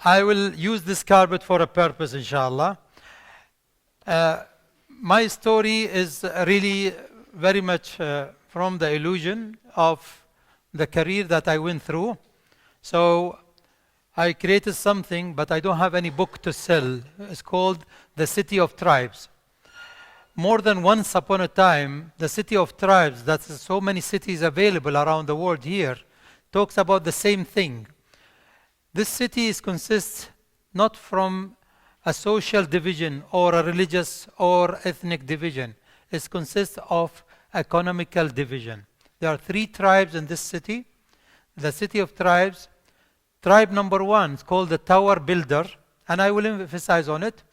I will use this carpet for a purpose, inshallah. My story is really very much from the illusion of the career that I went through. So I created something, but I don't have any book to sell. It's called The City of Tribes. More than once upon a time, the City of Tribes, that's so many cities available around the world here, talks about the same thing. This city consists not from a social division or a religious or ethnic division. It consists of economical division. There are 3 tribes in this city. The City of Tribes. Tribe number 1 is called the Tower Builder, and I will emphasize on it.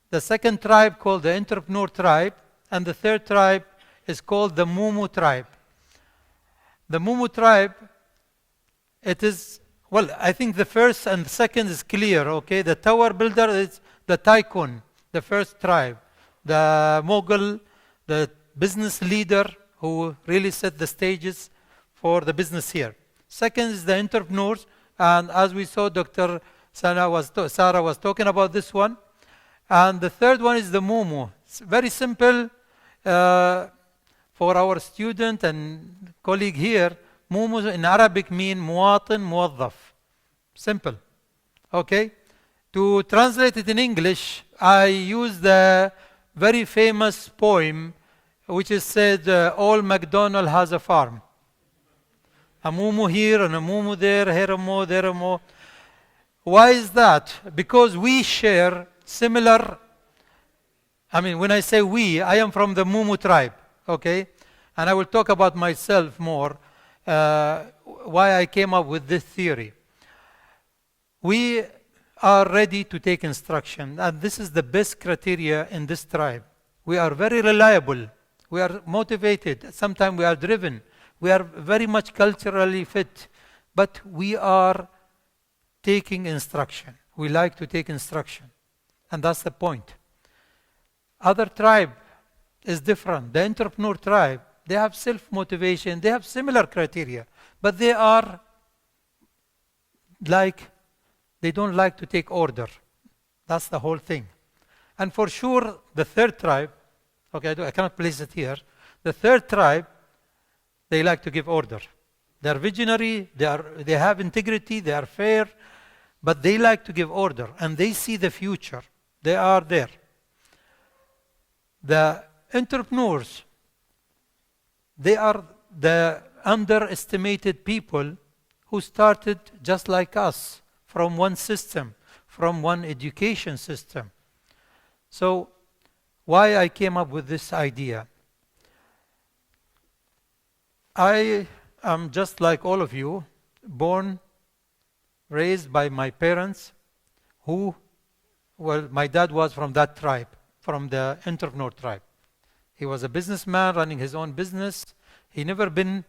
The second tribe called the Entrepreneur Tribe, and the third tribe is called the Momo Tribe. The Momo Tribe, it is, well, I think the first and the second is clear, okay? The Tower Builder is the Tycoon, the first tribe. The mogul, the business leader who really set the stages for the business here. Second is the entrepreneurs, and as we saw, Dr. Sarah was talking about this one. And the third one is the Momo. It's very simple for our student and colleague here. Momo in Arabic mean muwatin muwaddaf. Simple. Okay? To translate it in English, I use the very famous poem which is said, all McDonald has a farm. A Momo here and a Momo there, here a mo, there a mo. Why is that? Because we share similar, I mean, when I say we, I am from the Momo tribe, okay? And I will talk about myself more, why I came up with this theory. We are ready to take instruction, and this is the best criteria in this tribe. We are very reliable. We are motivated. Sometimes we are driven. We are very much culturally fit, but we are taking instruction. We like to take instruction. And that's the point. Other tribe is different. The entrepreneur tribe, they have self-motivation. They have similar criteria. But they are like, they don't like to take order. That's the whole thing. And for sure, the third tribe, okay, I cannot place it here. The third tribe, they like to give order. They are visionary, they have integrity, they are fair, but they like to give order, and they see the future. They are there. The entrepreneurs, they are the underestimated people who started just like us, from one system, from one education system. So, why I came up with this idea? I am just like all of you, born, raised by my parents who, well, my dad was from that tribe, from the entrepreneur tribe. He was a businessman running his own business. He never been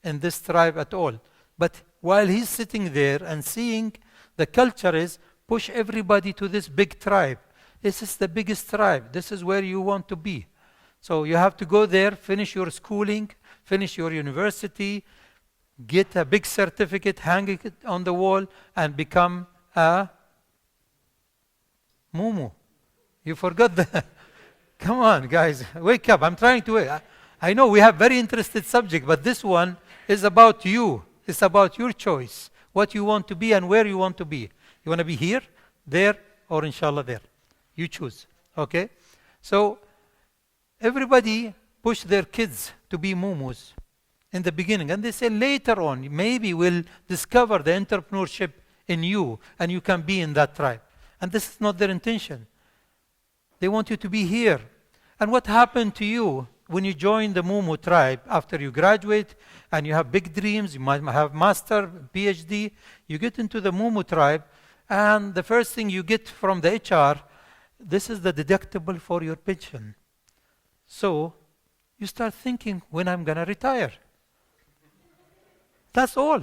in this tribe at all. But while he's sitting there and seeing the culture is push everybody to this big tribe. This is the biggest tribe. This is where you want to be. So you have to go there, finish your schooling, finish your university, get a big certificate, hang it on the wall, and become a Momo. You forgot that. Come on, guys, wake up. I'm trying to. I know we have very interested subject, but this one is about you. It's about your choice, what you want to be and where you want to be. You want to be here, there, or inshallah there. You choose, okay? So everybody push their kids to be Momos in the beginning. And they say later on, maybe we'll discover the entrepreneurship in you and you can be in that tribe. And this is not their intention. They want you to be here. And what happened to you when you join the Momo tribe after you graduate and you have big dreams, you might have master, PhD, you get into the Momo tribe and the first thing you get from the HR, this is the deductible for your pension. So you start thinking, when I'm going to retire? That's all.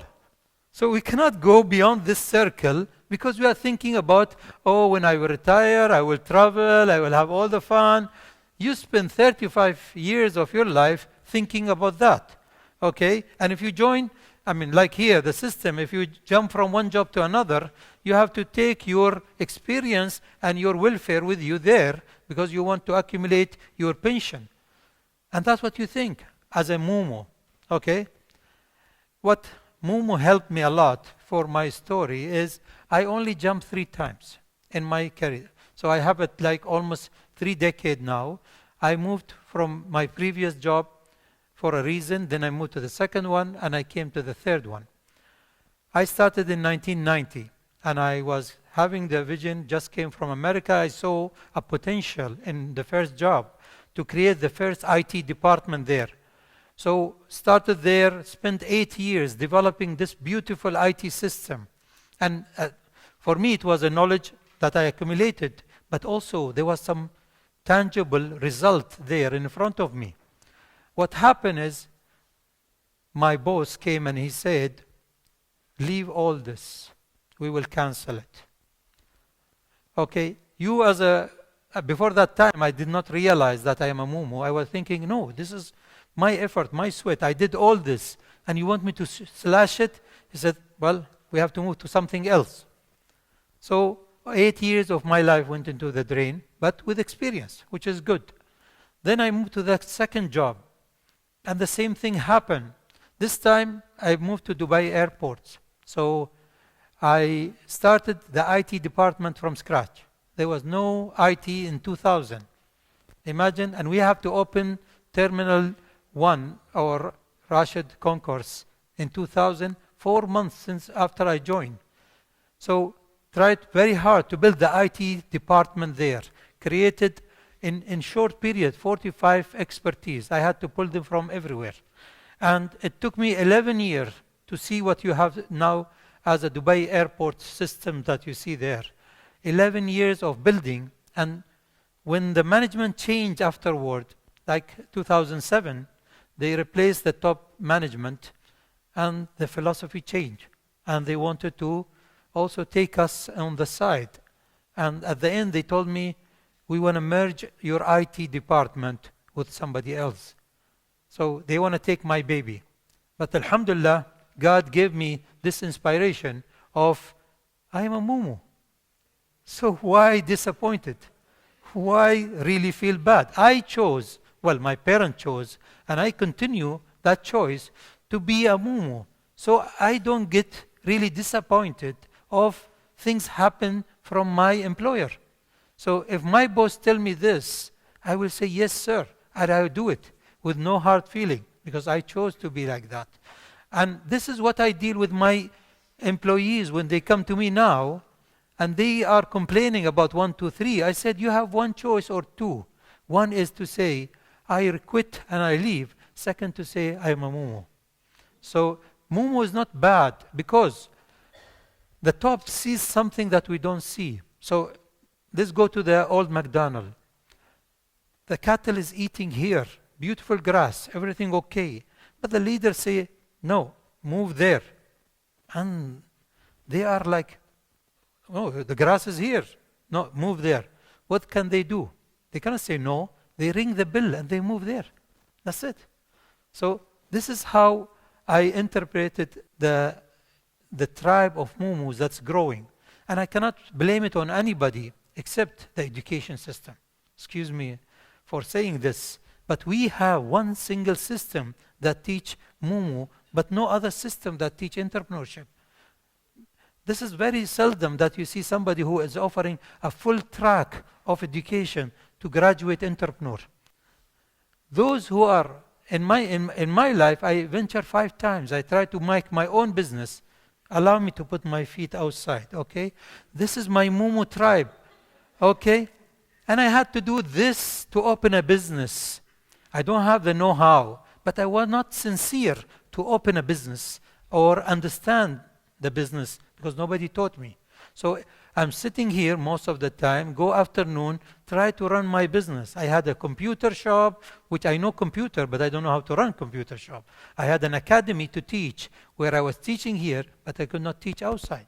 So we cannot go beyond this circle because we are thinking about, oh, when I will retire, I will travel, I will have all the fun. You spend 35 years of your life thinking about that, okay? And if you join I mean, like here, the system, if you jump from one job to another, you have to take your experience and your welfare with you there because you want to accumulate your pension. And that's what you think as a Momo, okay? What Momo helped me a lot for my story is I only jumped 3 times in my career. So I have it like almost 3 decades now. I moved from my previous job for a reason, then I moved to the second one, and I came to the third one. I started in 1990, and I was having the vision, just came from America. I saw a potential in the first job to create the first IT department there. So started there, spent 8 years developing this beautiful IT system. And for me, it was a knowledge that I accumulated, but also there was some tangible result there in front of me. What happened is my boss came and he said, leave all this. We will cancel it. Okay, you as before that time, I did not realize that I am a Momo. I was thinking, no, this is my effort, my sweat. I did all this. And you want me to slash it? He said, well, we have to move to something else. So 8 years of my life went into the drain, but with experience, which is good. Then I moved to the second job. And the same thing happened. This time, I moved to Dubai airports. So I started the IT department from scratch. There was no IT in 2000. Imagine, and we have to open Terminal 1 or Rashid Concourse in 2000, 4 months since after I joined. So tried very hard to build the IT department there. Created in short period 45 expertise. I had to pull them from everywhere. And it took me 11 years to see what you have now as a Dubai airport system that you see there. 11 years of building, and when the management changed afterward, like 2007, they replaced the top management and the philosophy changed. And they wanted to also take us on the side. And at the end, they told me, we want to merge your IT department with somebody else. So they want to take my baby. But alhamdulillah, God gave me this inspiration of, I am a Momo. So why disappointed? Why really feel bad? I chose, well, my parents chose, and I continue that choice to be a Momo. So I don't get really disappointed of things happen from my employer. So if my boss tell me this, I will say, yes, sir, and I will do it with no hard feeling because I chose to be like that. And this is what I deal with my employees when they come to me now and they are complaining about 1, 2, 3. I said, you have one choice or two. One is to say, I quit and I leave. Second, to say, I am a Momo. So Momo is not bad because the top sees something that we don't see. So let's go to the old McDonald. The cattle is eating here, beautiful grass, everything okay. But the leaders say, no, move there. And they are like, oh, the grass is here. No, move there. What can they do? They cannot say no. They ring the bell and they move there. That's it. So this is how I interpreted the tribe of Momos that's growing. And I cannot blame it on anybody except the education system. Excuse me for saying this, but we have one single system that teach Momo, but no other system that teach entrepreneurship. This is very seldom that you see somebody who is offering a full track of education to graduate entrepreneur. Those who are in my life, I venture 5 times. I try to make my own business. Allow me to put my feet outside, okay? This is my Momo tribe. Okay? And I had to do this to open a business. I don't have the know-how, but I was not sincere to open a business or understand the business because nobody taught me. So I'm sitting here most of the time, go afternoon, try to run my business. I had a computer shop, which I know computer, but I don't know how to run computer shop. I had an academy to teach where I was teaching here, but I could not teach outside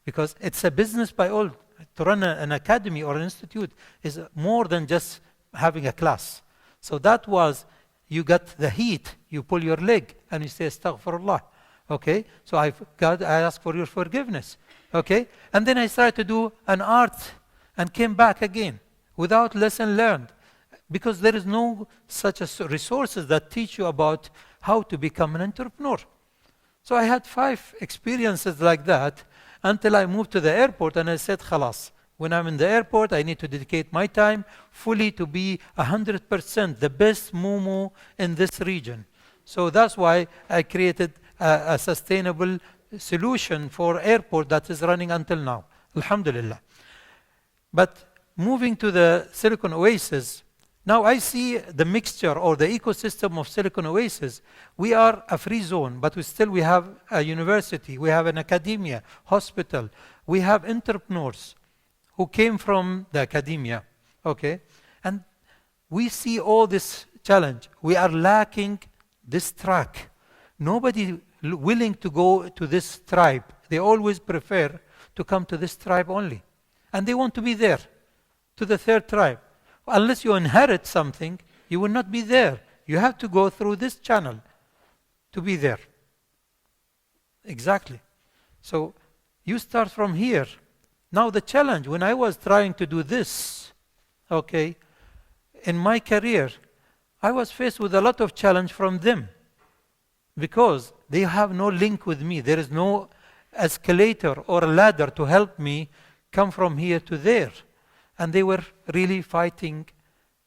because it's a business by all. To run an academy or an institute is more than just having a class. So that was, you got the heat, you pull your leg and you say, astaghfirullah. Okay, so God, I ask for your forgiveness. Okay, and then I started to do an art and came back again without lesson learned, because there is no such resources that teach you about how to become an entrepreneur. So I had 5 experiences like that until I moved to the airport, and I said, khalas, when I'm in the airport, I need to dedicate my time fully to be 100% the best Momo in this region. So that's why I created a sustainable solution for airport that is running until now. Alhamdulillah. But moving to the Silicon Oasis, now I see the mixture or the ecosystem of Silicon Oasis. We are a free zone, but we have a university, we have an academia, hospital, we have entrepreneurs who came from the academia, okay? And we see all this challenge. We are lacking this track. Nobody willing to go to this tribe. They always prefer to come to this tribe only. And they want to be there, to the 3rd tribe. Unless you inherit something, you will not be there. You have to go through this channel to be there. Exactly. So you start from here. Now the challenge, when I was trying to do this, okay, in my career, I was faced with a lot of challenge from them because they have no link with me. There is no escalator or ladder to help me come from here to there. And they were really fighting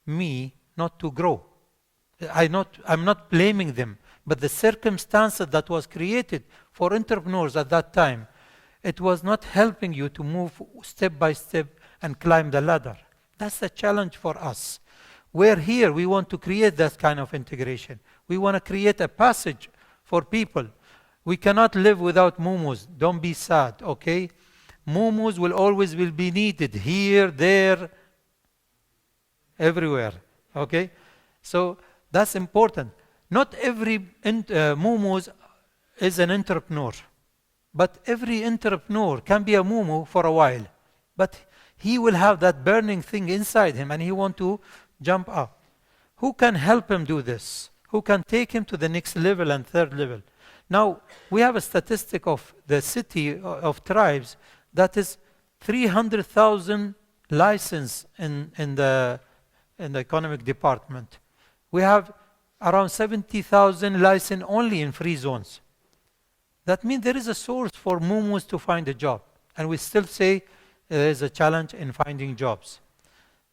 me not to grow. I'm not blaming them, but the circumstances that was created for entrepreneurs at that time, it was not helping you to move step by step and climb the ladder. That's the challenge for us. We're here, we want to create that kind of integration. We want to create a passage for people. We cannot live without Momos. Don't be sad, okay? Momos will always be needed here, there, everywhere, okay? So that's important. Not every Momos is an entrepreneur. But every entrepreneur can be a Momo for a while. But he will have that burning thing inside him and he want to jump up. Who can help him do this? Who can take him to the next level and 3rd level? Now, we have a statistic of the city of tribes that is 300,000 license in the economic department. We have around 70,000 license only in free zones. That means there is a source for Momos to find a job. And we still say there is a challenge in finding jobs.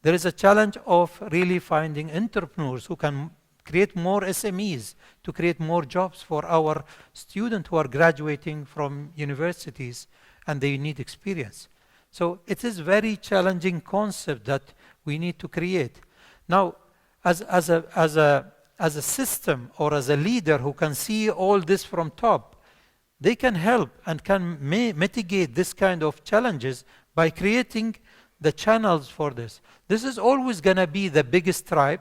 There is a challenge of really finding entrepreneurs who can create more SMEs to create more jobs for our students who are graduating from universities and they need experience. So it is very challenging concept that we need to create. Now, as a system or as a leader who can see all this from top, they can help and can mitigate this kind of challenges by creating the channels for this. This is always going to be the biggest tribe.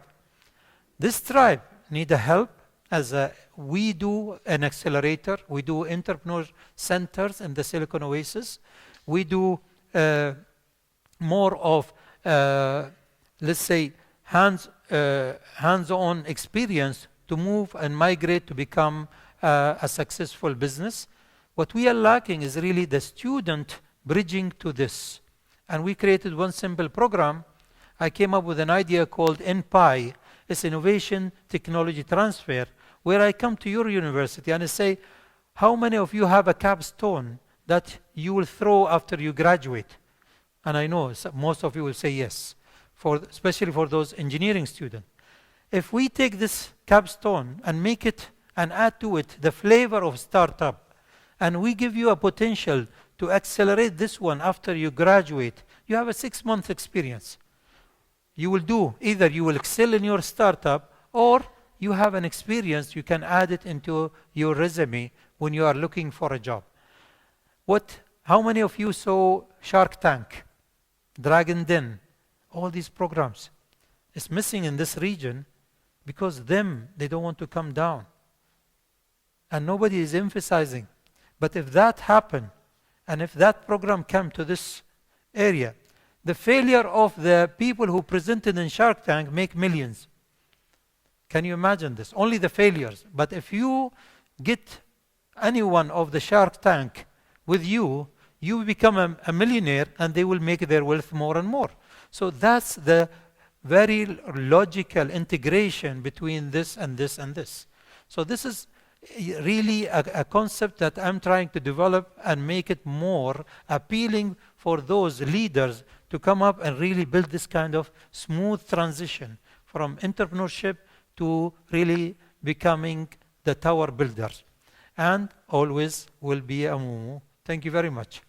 This tribe need a help as we do an accelerator. We do entrepreneur centers in the Silicon Oasis. We do more of, let's say, hands-on experience to move and migrate to become a successful business. What we are lacking is really the student bridging to this. And we created one simple program. I came up with an idea called NPI. It's Innovation Technology Transfer, where I come to your university and I say, how many of you have a capstone that you will throw after you graduate? And I know most of you will say yes, especially for those engineering students. If we take this capstone and make it and add to it the flavor of startup, and we give you a potential to accelerate this one after you graduate, you have a 6-month experience. You will do, either you will excel in your startup or you have an experience, you can add it into your resume when you are looking for a job. How many of you saw Shark Tank, Dragon Den, all these programs? It's missing in this region because they don't want to come down. And nobody is emphasizing. But if that happened, and if that program came to this area, the failure of the people who presented in Shark Tank make millions. Can you imagine this? Only the failures. But if you get any one of the Shark Tank with you, you become a millionaire, and they will make their wealth more and more. So that's the very logical integration between this and this and this. So this is really a concept that I'm trying to develop and make it more appealing for those leaders to come up and really build this kind of smooth transition from entrepreneurship to really becoming the tower builders. And always will be a Momo. Thank you very much.